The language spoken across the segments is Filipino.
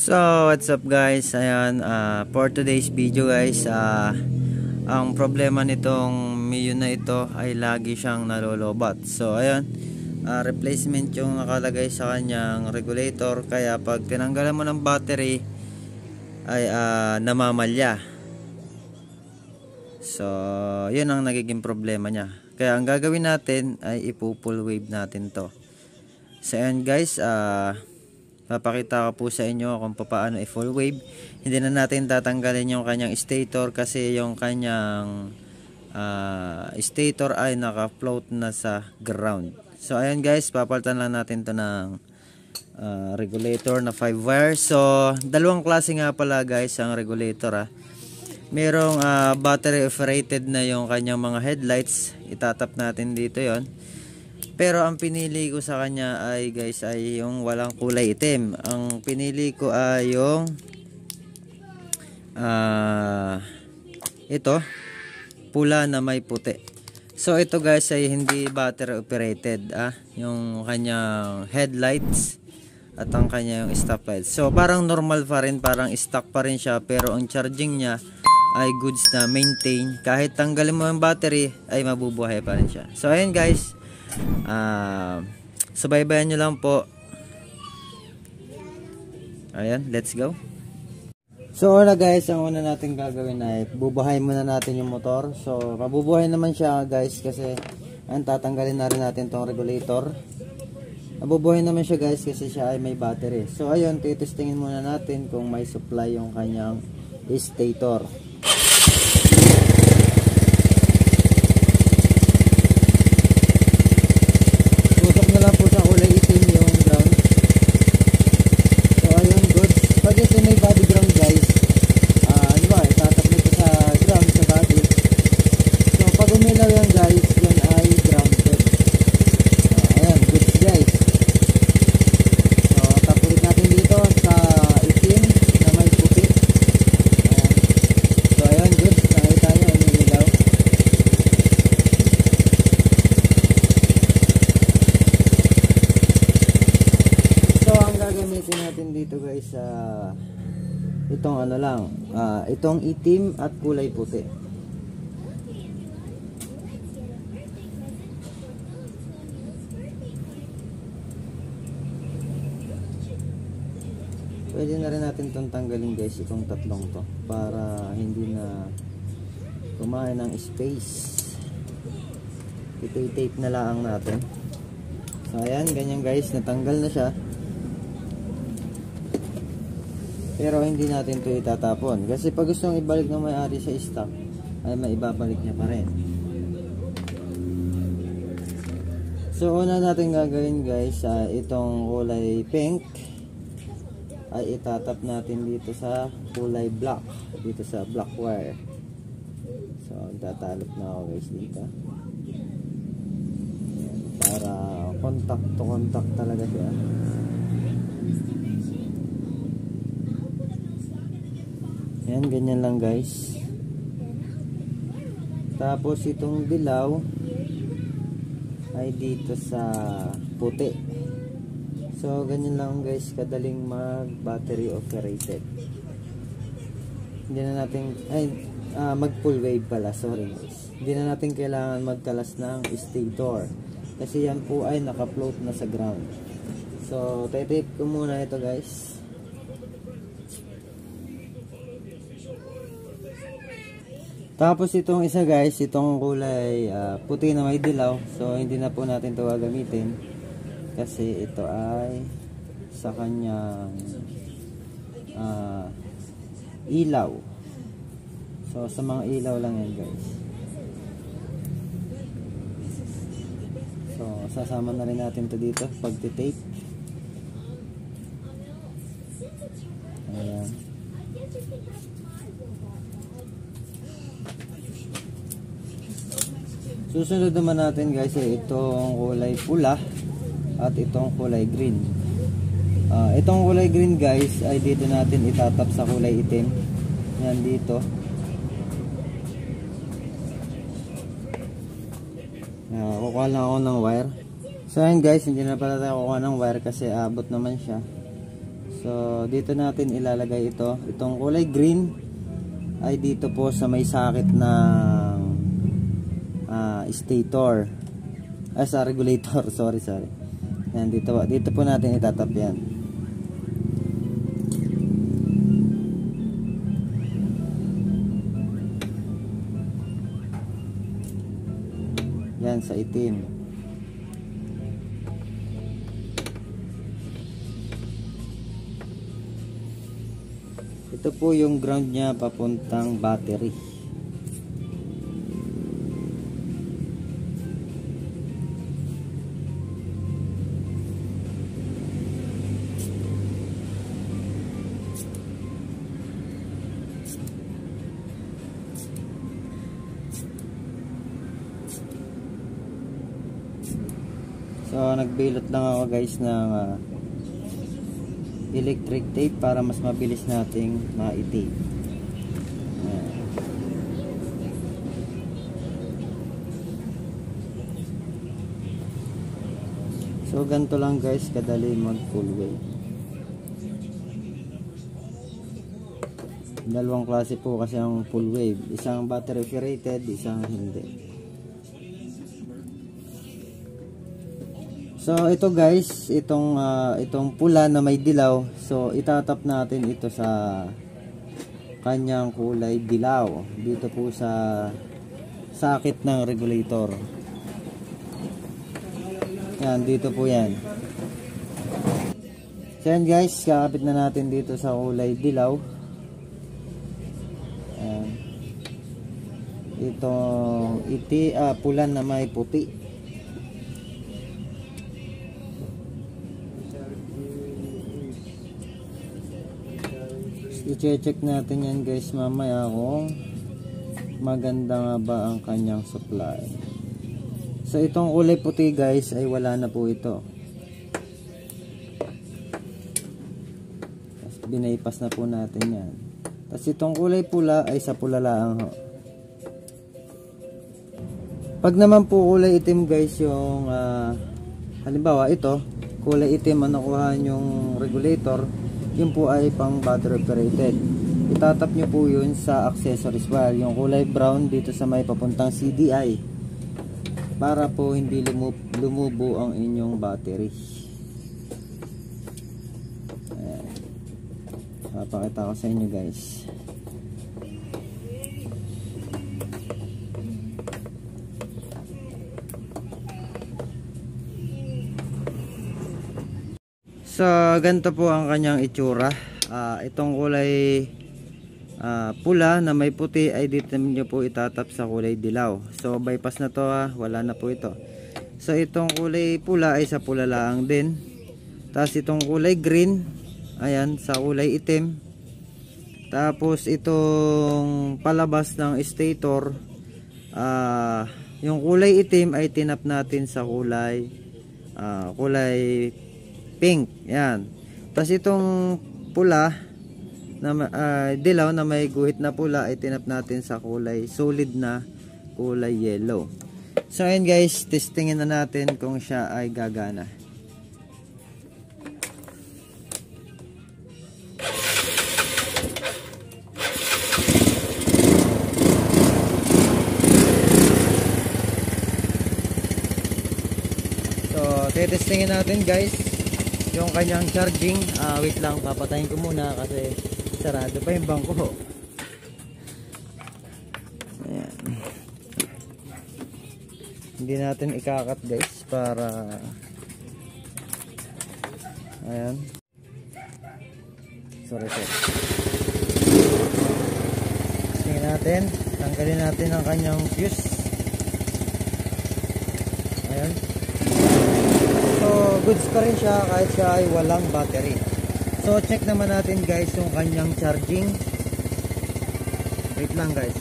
So what's up guys, ayan, for today's video guys, ang problema nitong Mio na ito ay lagi siyang nalolobat. So ayan, replacement yung nakalagay sa kanyang regulator, kaya pag tinanggalan mo ng battery ay namamalya. So yun ang nagiging problema niya, kaya ang gagawin natin ay ipo-full wave natin to. So ayan guys, papakita ko po sa inyo kung paano i-full wave. Hindi na natin tatanggalin yung kanyang stator kasi yung kanyang stator ay naka-float na sa ground. So ayan guys, papalitan lang natin to ng regulator na 5 wire. So dalawang klase nga pala guys ang regulator. Merong battery operated na yung kanyang mga headlights, itatap natin dito yon. Pero ang pinili ko sa kanya ay guys ay yung walang kulay itim. Ang pinili ko ay yung ito, pula na may puti. So ito guys ay hindi battery operated, yung kanyang headlights at ang kanyang stoplights. So parang normal pa rin, parang stock pa rin siya, pero ang charging niya ay goods na maintain. Kahit tanggalin mo yung battery ay mabubuhay pa rin siya. So ayun guys, subaybayan nyo lang po. Ayan, let's go. So una guys, ang una natin gagawin ay bubuhay muna natin yung motor. So mabubuhay naman siya guys kasi tatanggalin na rin natin tong regulator. Mabubuhay naman siya guys kasi siya ay may battery. So ayun, titestingin muna natin kung may supply yung kanyang stator. Lang po sa kulay itim yung ground. So ayun, good. Pag ito may body ground guys, itatap nito sa ground, sa body. So pag umilaw yan guys, yan ay grounded. Ayan, good guys. So tapulit natin dito sa itim na may puti. So ayan, good. Nakita nyo, umilaw. Gagamitin natin dito guys itong itong itim at kulay puti. Pwede na rin natin itong tanggalin guys, itong tatlong to, para hindi na kumain ng space. Ito-tape na lang natin. So ayan, ganyan guys, natanggal na siya. Pero hindi natin ito itatapon kasi pag gustong ibalik ng may-ari sa stock ay maibabalik niya pa rin. So una natin gagawin guys, itong kulay pink ay itatap natin dito sa kulay black, dito sa black wire. So tatalop na ako guys dito. Ayan, para contact to contact talaga siya. Ayan, ganyan lang guys. Tapos itong dilaw ay dito sa puti. So ganyan lang guys, kadaling mag battery operated. Hindi na natin mag full wave pala, sorry guys. Hindi na natin kailangan magkalas ng stator kasi yan po ay naka-float na sa ground. So tape ko muna ito guys. Tapos itong isa guys, itong kulay puti na may dilaw. So hindi na po natin ito gagamitin kasi ito ay sa kanyang ilaw. So sa mga ilaw lang yan guys. So sasama na rin natin ito dito pag-tape. Ayan. Susunod naman natin guys itong kulay pula at itong kulay green. Itong kulay green guys ay dito natin itatap sa kulay itim. Yan dito. Kukuha lang ako ng wire. So ayan guys, hindi na pala tayo kukuha ng wire kasi abot naman siya. So dito natin ilalagay ito. Itong kulay green ay dito po sa may sakit ng stator. Sa regulator. Sorry. Yan, dito po natin itatap yan. Yan sa itim. Ito po yung ground niya papuntang battery. So nagbilot lang ako guys ng electric tape para mas mabilis nating ma-tape. So ganito lang guys kadali mag full wave. Dalawang klase po kasi ang full wave, isang battery operated, isang hindi. So ito guys, itong pula na may dilaw, so itatap natin ito sa kanyang kulay dilaw dito po sa sakit ng regulator. Yan, dito po yan. So yan guys, kakapit na natin dito sa kulay dilaw. Yan. Itong pula na may puti. I-check natin yan guys mamaya kung maganda nga ba ang kanyang supply. So itong kulay puti guys ay wala na po ito. Tapos binaypas na po natin yan. Tapos itong kulay pula ay sa pula lang ho. Pag naman po kulay itim guys yung halimbawa ito kulay itim ang nakuha yung regulator, yun po ay pang battery operated. Itatap nyo po yun sa accessories wire, yung kulay brown dito sa may papuntang CDI, para po hindi lumubo ang inyong battery. Ayan. Papakita ko sa inyo guys. So ganito po ang kanyang itsura. Itong kulay pula na may puti ay dito nyo po itatap sa kulay dilaw. So bypass na to wala na po ito. So itong kulay pula ay sa pula lang din. Tapos itong kulay green, ayan, sa kulay itim. Tapos itong palabas ng stator, yung kulay itim ay tinap natin sa kulay pink, yan. Tapos itong pula na dilaw na may guhit na pula ay tinap natin sa kulay solid na kulay yellow. So ayun guys, testingin na natin kung siya ay gagana. So testingin natin guys yung kanyang charging. Wait lang, papatayin ko muna kasi sarado pa yung bangko. Ayan. Hindi natin ikakat guys para ayan. Sorry. Tingnan natin, tanggalin natin ang kanyang fuse. Ayan. So goods pa rin siya kahit siya ay walang battery. So check naman natin guys yung kanyang charging. Wait lang guys.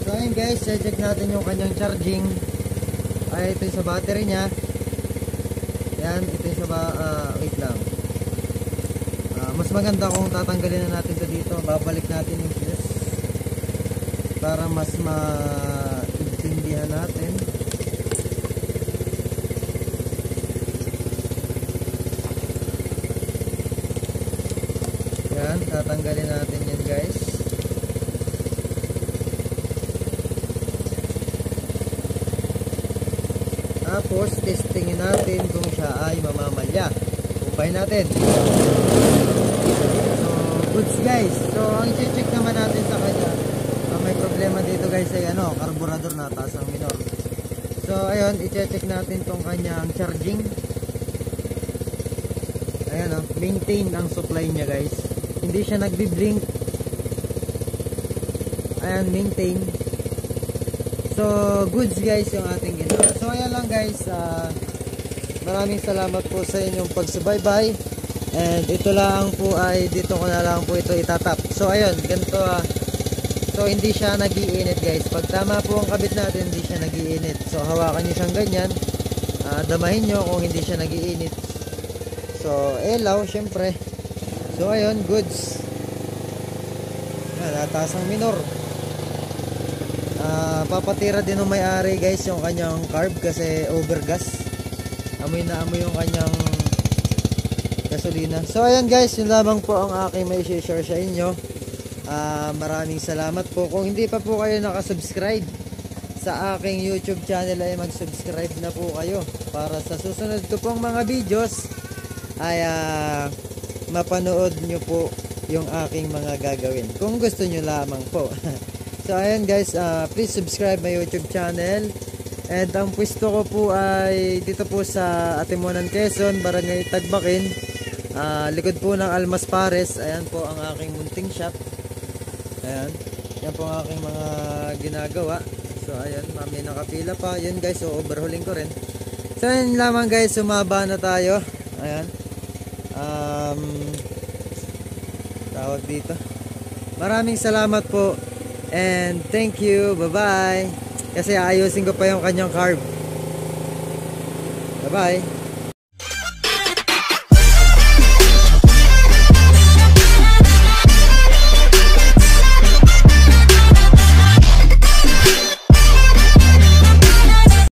So ayun guys, check natin yung kanyang charging. Ay ito yung sa battery niya. Yan, ito yung sa wait lang. Mas maganda kung tatanggalin na natin ito dito. Babalik natin yung fuse para mas maintindihan natin. Yan, tatanggalin natin yan guys. Tapos, testingin natin kung siya ay mamamalya. Pumpahin natin. So, goods guys. So, ang i-check naman natin sa kanya, may problema dito guys ay carburetor na taas ang minor. So, ayun, i-check natin tong kanyang charging. Ayan maintain ang supply niya guys. Hindi siya nagbi-blink. Ayan, maintain. So, goods guys yung ating ginawa. So, ayan lang guys. Maraming salamat po sa inyong pagsubaybay. And ito lang po ay dito ko na lang po ito itatap. So, ayun, ganito So, hindi siya nag-iinit guys. Pag tama po ang kabit natin, hindi siya nag-iinit. So, hawakan nyo siyang ganyan. Damahin nyo kung hindi siya nag-iinit. So, elaw, syempre. So, ayun, goods. Nataas ang minor. Papatira din ng may-ari guys yung kanyang carb kasi overgas. Amoy na amoy yung kanyang gasolina. So ayan guys, yun lamang po ang aking may share sa inyo. Maraming salamat po. Kung hindi pa po kayo nakasubscribe sa aking YouTube channel ay mag-subscribe na po kayo para sa susunod ko pong mga videos ay mapanood nyo po yung aking mga gagawin kung gusto nyo lamang po. So ayan guys, please subscribe my YouTube channel. And ang pwesto ko po ay dito po sa Atimonan, Quezon, Barangay Tagbakin, likod po ng Almas Pares. Ayan po ang aking munting shop. Ayan, yan po ang aking mga ginagawa. So ayan, may nakapila pa. Yun guys, so overhauling ko rin. So ayan lamang guys, sumaba na tayo. Ayan, tawag dito. Maraming salamat po. And thank you, bye-bye. Kasi ayusin ko pa yung kanyang carb. Bye-bye.